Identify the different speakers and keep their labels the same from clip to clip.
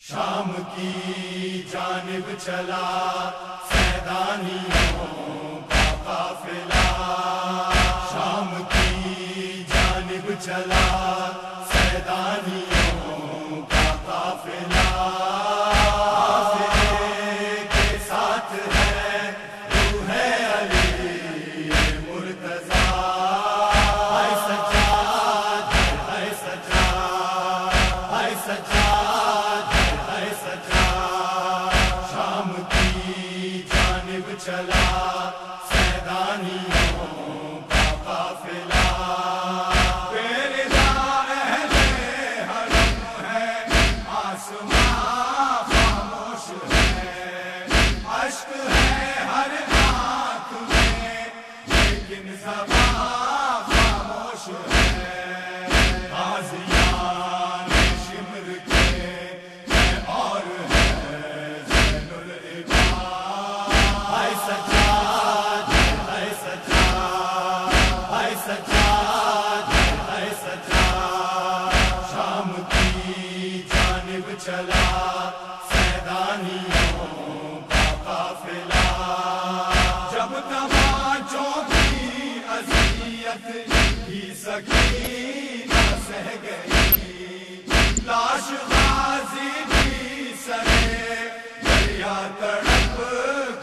Speaker 1: شام کی جانب چلا سیدانیوں کا قافلہ، شام کی جانب چلا سیدانیوں کا قافلہ، قافلے کے ساتھ ہے روح علی مرتضیٰ، ہے سجاد ہے سجاد ہے سجاد ہے سجاد، شام کی جانب چلا سیدانیوں کا قافلہ، بے رضا اہل حرم ہے آسماں خاموش ہے، اشک ہے ہر آنکھ میں لیکن زباں خاموش ہے، غازیان شمر کے ہے اور ہے زین العباد، ہے سجاد ہے سجاد ہے سجاد ہے سجاد، شام کی جانب چلا سیدانیوں کا قافلہ، جب تماچوں کی اذیت کی سکینہ سہ گئی، لاش غازی بھی سرے دریا تڑپ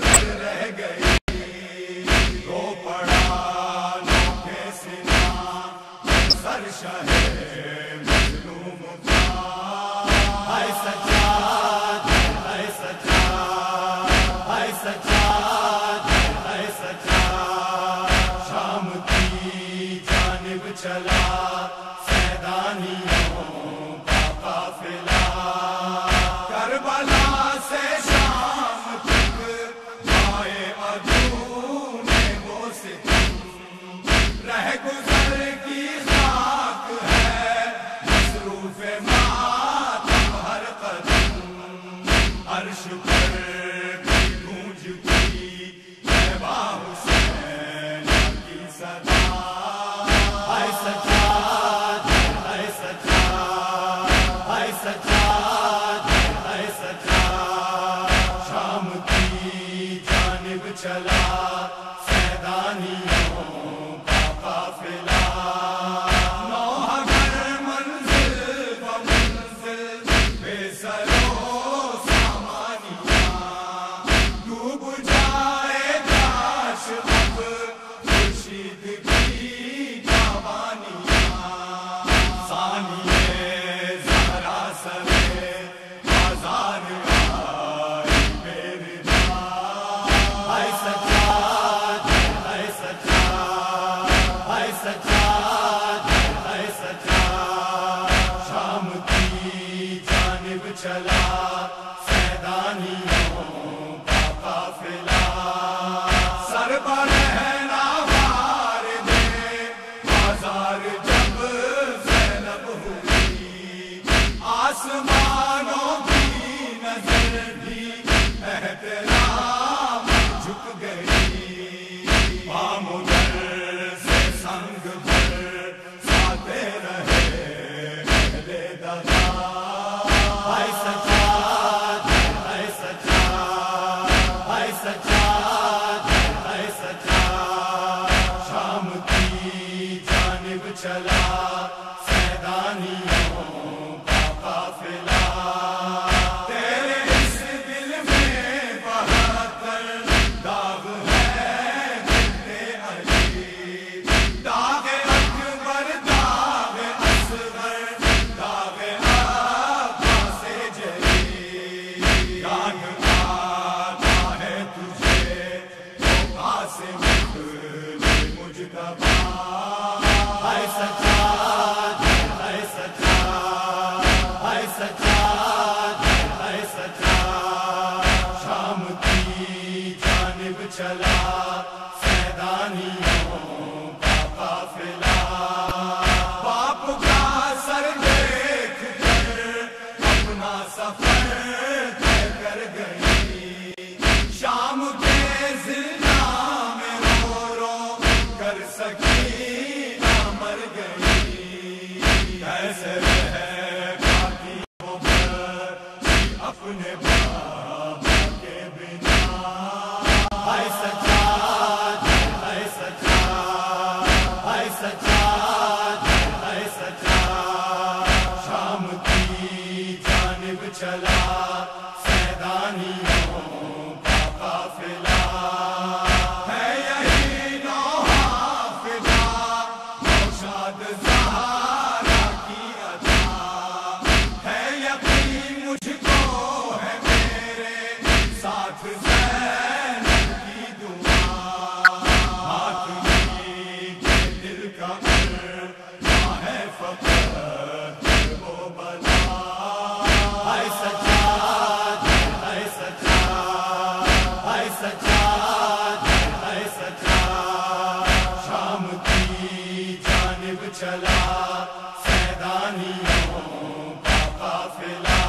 Speaker 1: کر رہ گئی، رو پڑا نوکے سنا سر شہ مظلوم کا، ہے سجاد ہے سجاد ہے سجاد ہے سجاد، شام کی جانب چلا سیدانیوں کا قافلہ، کربلا سے شام تک آئے عدو میں وہ ستم، رہ گزر کی خاک ہے مصروف ماتم ہر قدم، عرش پر بھی گونجتی ہے با حسین کی صدا، ہے سجاد ہے سجاد ہے سجاد ہے سجاد، شام کی جانب چلا سیدانیوں کا قافلہ، نوحگر منزل و منزل بے سرو سامانیاں، ڈوب جائے کاش اب خورشید کی جوانیاں، ثانیے ذرا سرے بازار آئی بے رضا، ہے سجاد ہے سجاد ہے سجاد ہے سجاد، شام کی جانب چلا سیدانیوں کا قافلہ، سر پر رہنا وار دے بازار جب زینب ہوئی، آسمانوں کی نظر بھی احترام جھک گئی، بامدر سے سنگ بھر ساتے رہے اہل ددا، ہے سجاد ہے سجاد ہے سجاد ہے سجاد، شام کی جانب چلا سیدانیوں کا قافلہ، تیرے اس دل میں بہت داغ ہے بنتے علی، داغ اکبر داغ اصغر داغ عباس جلی، یاد آتا ہے تجھے تو قاسم مجتبیٰ، ہے سجاد ہے سجاد ہے سجاد ہے سجاد، شام کی جانب چلا سیدانیوں کا قافلہ، باپ کا سر دیکھ کر اپنا سفر طے کر گئی، شام کے ضلع میں رو رو کر سکینہ مر گئی، کیسے ہے باقی اپنے بابا کے بنا ہے سجاد ہے سجاد ہے سجاد ہے سجاد شام کی جانب چلا سیدانیوں کا قافلہ ہے یہی نوحافظہ نوشاد زہرا کی عطا ہے یقین مجھ کو ہے میرے ساتھ زینب کی دعا ہاتھ لیجیے دل کا کرنا ہے فقط وہ بلا ہے سجاد ہے سجاد ہے سجاد ہے سجاد شام کی جانب چلا سیدانیوں کا قافلہ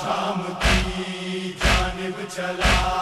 Speaker 1: شام کی جانب چلا